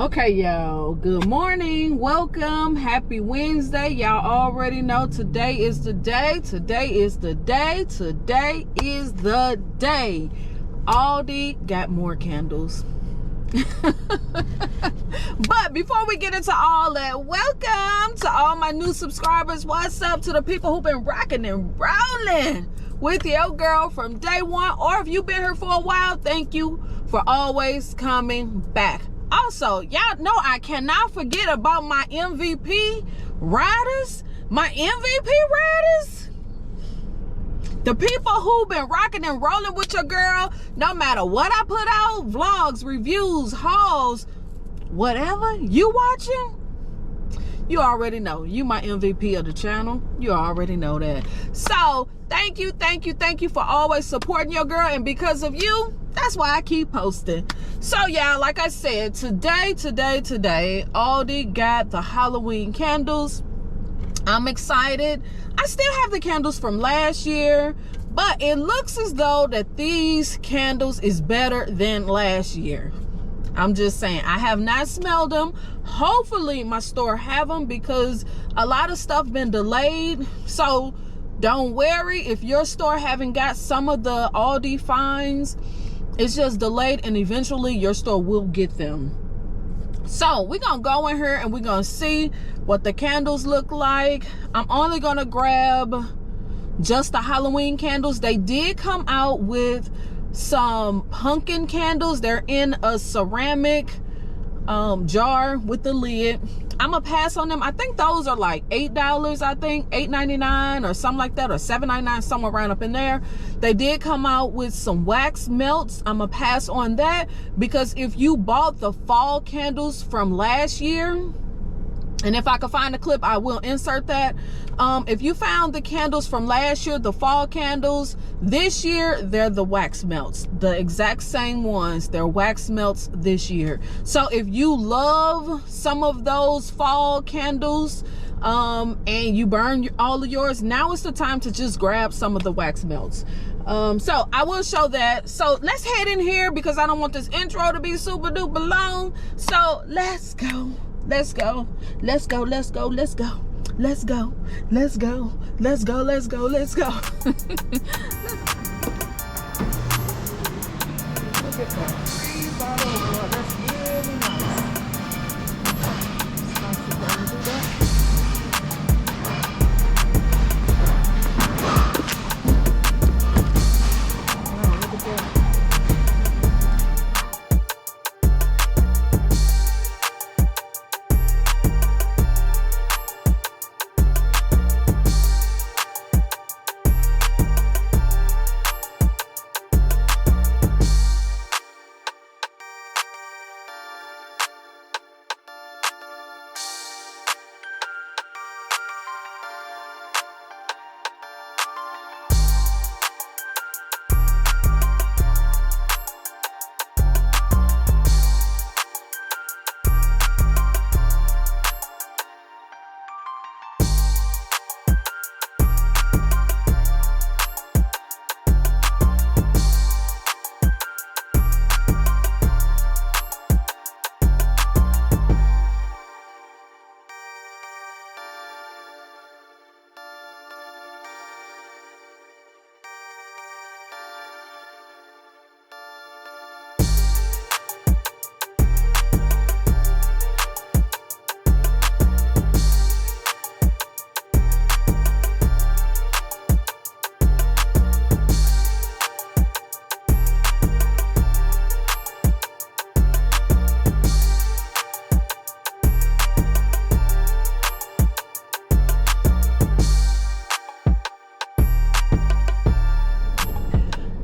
Okay, y'all, good morning, welcome, happy Wednesday. Y'all already know today is the day. Aldi got more candles. But before we get into all that, welcome to all my new subscribers. What's up to the people who've been rocking and rolling with your girl from day one, or if you've been here for a while, thank you for always coming back. Also, y'all know I cannot forget about my MVP riders. The people who've been rocking and rolling with your girl, no matter what I put out, vlogs, reviews, hauls, whatever, you watching, you already know. You my MVP of the channel. You already know that. So, thank you for always supporting your girl. And because of you, that's why I keep posting. So y'all, like I said, today, Aldi got the Halloween candles. I'm excited. I still have the candles from last year, but it looks as though that these candles is better than last year. I'm just saying, I have not smelled them. Hopefully my store have them because a lot of stuff been delayed. So don't worry if your store haven't got some of the Aldi finds. It's just delayed, and eventually your store will get them. So we're gonna go in here and we're gonna see what the candles look like. I'm only gonna grab just the Halloween candles. They did come out with some pumpkin candles. They're in a ceramic jar with the lid. I'm gonna pass on them. I think those are like $8, I think $8.99 or something like that, or $7.99, somewhere around up in there. They did come out with some wax melts. I'm gonna pass on that because if you bought the fall candles from last year, and if I can find a clip, I will insert that. If you found the candles from last year, the fall candles, this year, they're the wax melts. The exact same ones. They're wax melts this year. So if you love some of those fall candles, and you burn all of yours, now is the time to just grab some of the wax melts. So I will show that. So let's head in here because I don't want this intro to be super duper long. So let's go. Let's go. Look at that. 3 bottles of water. That's really nice. It's nice to be able to do that. Wow, look at that.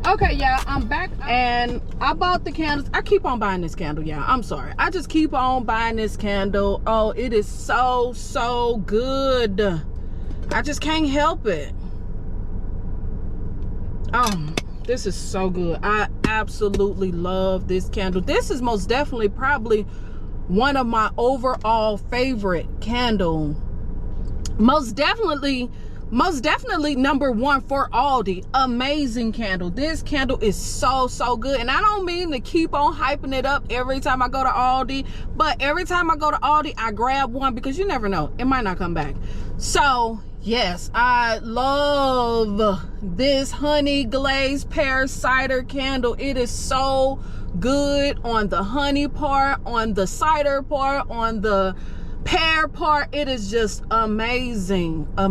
Okay, y'all, I'm back and I bought the candles. I keep on buying this candle, y'all. I'm sorry. I just keep on buying this candle. Oh, it is so good. I just can't help it. Oh, this is so good. I absolutely love this candle. This is most definitely probably one of my overall favorite candle. Most definitely most definitely number one for Aldi. Amazing candle. This candle is so good, and I don't mean to keep on hyping it up every time I go to Aldi, but every time I go to Aldi I grab one because you never know, it might not come back. So yes, I love this honey glazed pear cider candle. It is so good on the honey part, on the cider part, on the pear part. It is just amazing. I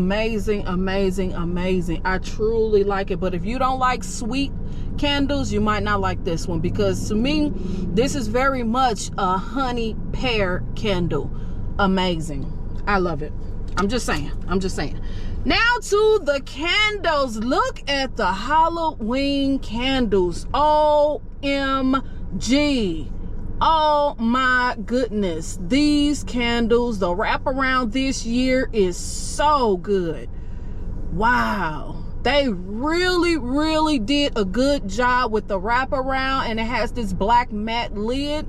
truly like it. But if you don't like sweet candles, you might not like this one, because to me this is very much a honey pear candle. Amazing. I love it. I'm just saying. Now to the candles. Look at the Halloween candles. OMG. Oh my goodness. These candles, the wraparound this year is so good. Wow. They really did a good job with the wraparound, and it has this black matte lid.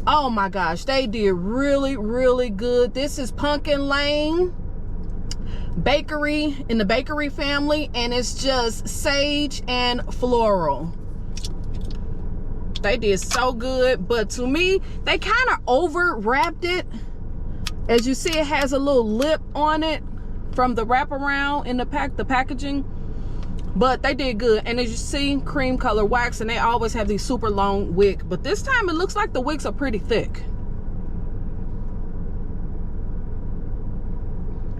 Oh my gosh, they did really good. This is Pumpkin Lane Bakery, in the bakery family, and it's just sage and floral. They did so good, but to me they kind of over wrapped it. As you see, it has a little lip on it from the wraparound in the packaging, but they did good. And as you see, cream color wax, and they always have these super long wick, but this time it looks like the wicks are pretty thick.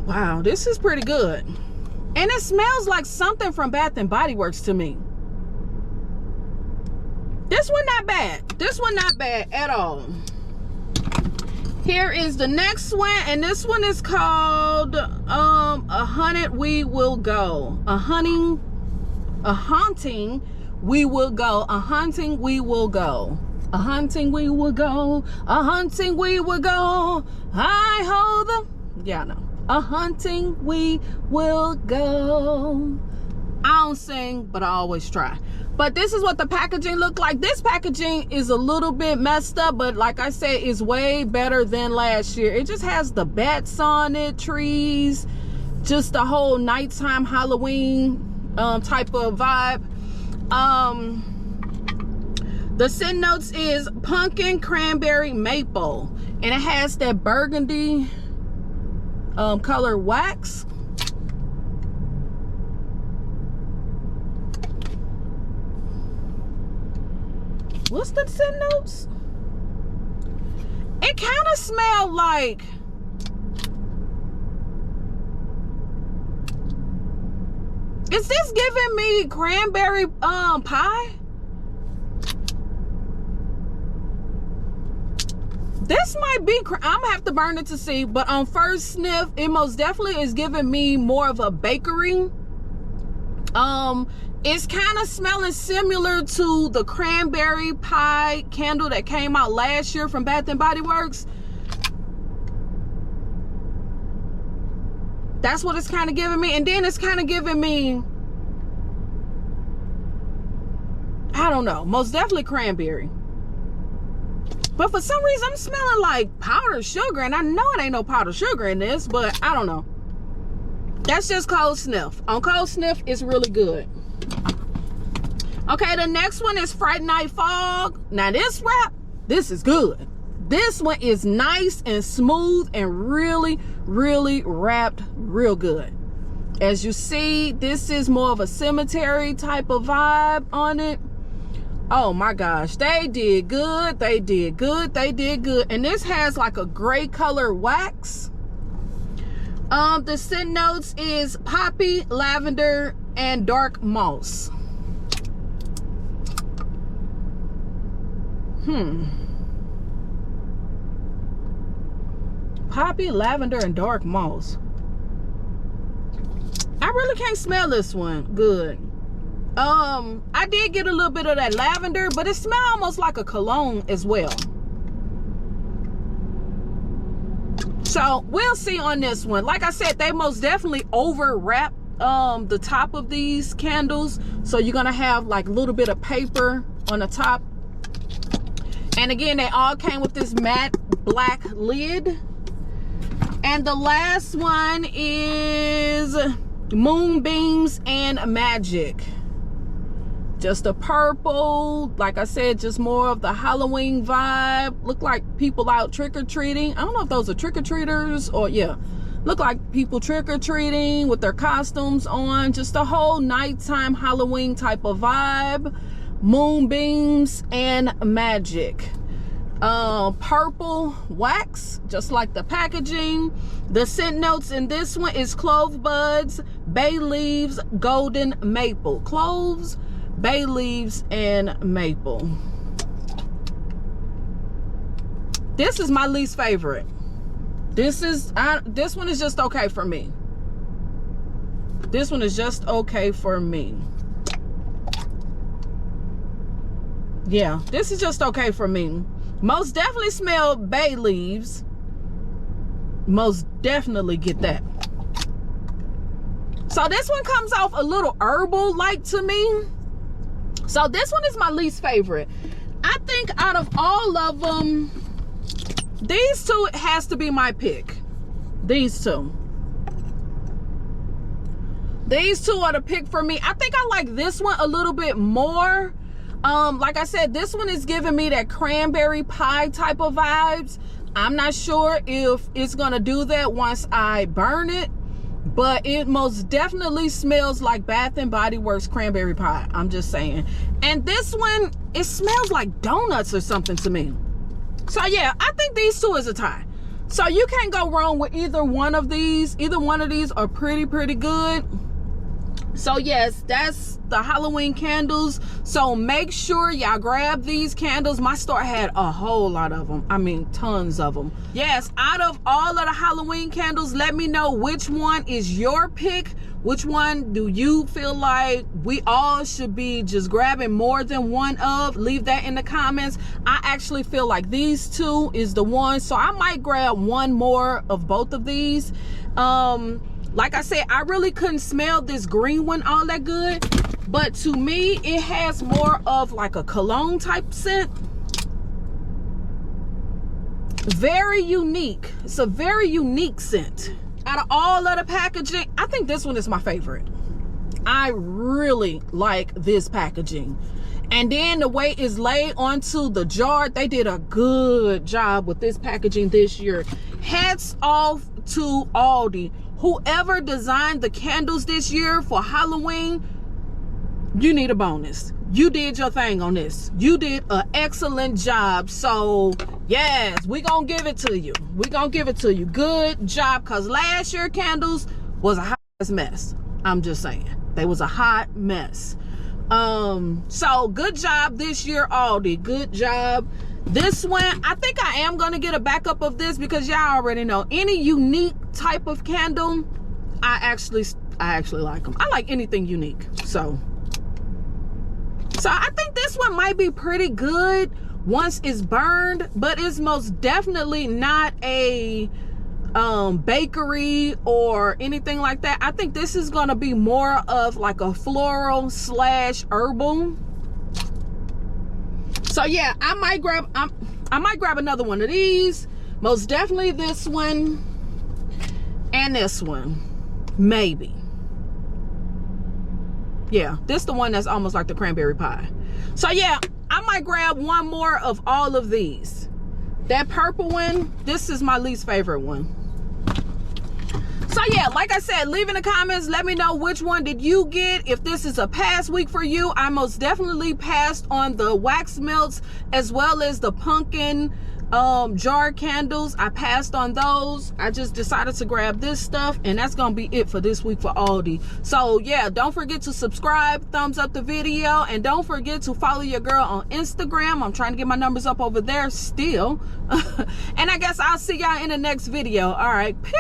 Wow, this is pretty good, and it smells like something from Bath and Body Works to me. This one not bad. This one not bad at all. Here is the next one, and this one is called A Haunting We Will Go. A haunting we will go. A haunting we will go. A haunting we will go. A haunting we will go. I hold the, yeah, no. A haunting we will go. I don't sing, but I always try. But this is what the packaging looked like. This packaging is a little bit messed up, but like I said, it's way better than last year. It just has the bats on it, trees, just the whole nighttime Halloween type of vibe. The scent notes is pumpkin, cranberry, maple, and it has that burgundy color wax. What's the scent notes? It kind of smelled like, is this giving me cranberry pie? This might be, I'm gonna have to burn it to see, but on first sniff, it most definitely is giving me more of a bakery. It's kind of smelling similar to the cranberry pie candle that came out last year from Bath and Body Works. That's what it's kind of giving me. And then it's kind of giving me, I don't know, most definitely cranberry. But for some reason, I'm smelling like powdered sugar, and I know it ain't no powdered sugar in this, but I don't know. That's just cold sniff. On cold sniff, it's really good. Okay, the next one is Fright Night Fog. Now this wrap, this is good. This one is nice and smooth and really wrapped real good. As you see, this is more of a cemetery type of vibe on it. Oh my gosh, they did good. They did good. And this has like a gray color wax. The scent notes is poppy, lavender, and dark moss. Poppy, lavender, and dark moss. I really can't smell this one good. I did get a little bit of that lavender, but it smells almost like a cologne as well. So we'll see on this one. Like I said, they most definitely over wrap the top of these candles, so you're gonna have like a little bit of paper on the top. And again, they all came with this matte black lid. And the last one is Moonbeams and Magic. Just a purple, like I said, just more of the Halloween vibe. Look like people out trick-or-treating. I don't know if those are trick-or-treaters or, yeah, look like people trick-or-treating with their costumes on. Just a whole nighttime Halloween type of vibe. Moonbeams and Magic. Purple wax, just like the packaging. The scent notes in this one is clove buds, bay leaves, golden maple. Cloves, bay leaves, and maple. This is my least favorite. This one is just okay for me. This one is just okay for me. Yeah, this is just okay for me. Most definitely smell bay leaves. Most definitely get that. So this one comes off a little herbal like to me. So this one is my least favorite. I think out of all of them, these two has to be my pick. These two. These two are the pick for me. I think I like this one a little bit more. Like I said, this one is giving me that cranberry pie type of vibes. I'm not sure if it's gonna do that once I burn it, but it most definitely smells like Bath and Body Works cranberry pie. I'm just saying. And this one, it smells like donuts or something to me. So yeah, I think these two is a tie. So you can't go wrong with either one of these. Either one of these are pretty good. So yes, that's the Halloween candles. So make sure y'all grab these candles. My store had a whole lot of them. I mean, tons of them. Yes, out of all of the Halloween candles, let me know which one is your pick. Which one do you feel like we all should be just grabbing more than one of? Leave that in the comments. I actually feel like these two is the one. So I might grab one more of both of these. Like I said, I really couldn't smell this green one all that good, but to me, it has more of like a cologne type scent. Very unique. It's a very unique scent. Out of all of the packaging, I think this one is my favorite. I really like this packaging. And then the way it's laid onto the jar, they did a good job with this packaging this year. Hats off to Aldi. Whoever designed the candles this year for Halloween, you need a bonus. You did your thing on this. You did an excellent job. So yes, we gonna give it to you. We gonna give it to you. Good job, because last year candles was a hot mess. I'm just saying, they was a hot mess. So good job this year, Aldi. Good job. This one, I think I am gonna get a backup of this, because y'all already know any unique type of candle, I actually like them. I like anything unique. So I think this one might be pretty good once it's burned, but it's most definitely not a bakery or anything like that. I think this is gonna be more of like a floral / herbal. So yeah, I might grab another one of these. Most definitely this one and this one, maybe. Yeah, this the one that's almost like the cranberry pie. So yeah, I might grab one more of all of these. That purple one, this is my least favorite one. So yeah, like I said, leave in the comments, let me know which one did you get. If this is a pass week for you, I most definitely passed on the wax melts as well as the pumpkin jar candles. I passed on those. I just decided to grab this stuff, and that's gonna be it for this week for Aldi. So yeah, don't forget to subscribe, thumbs up the video, and don't forget to follow your girl on Instagram. I'm trying to get my numbers up over there still. And I guess I'll see y'all in the next video. All right, peace.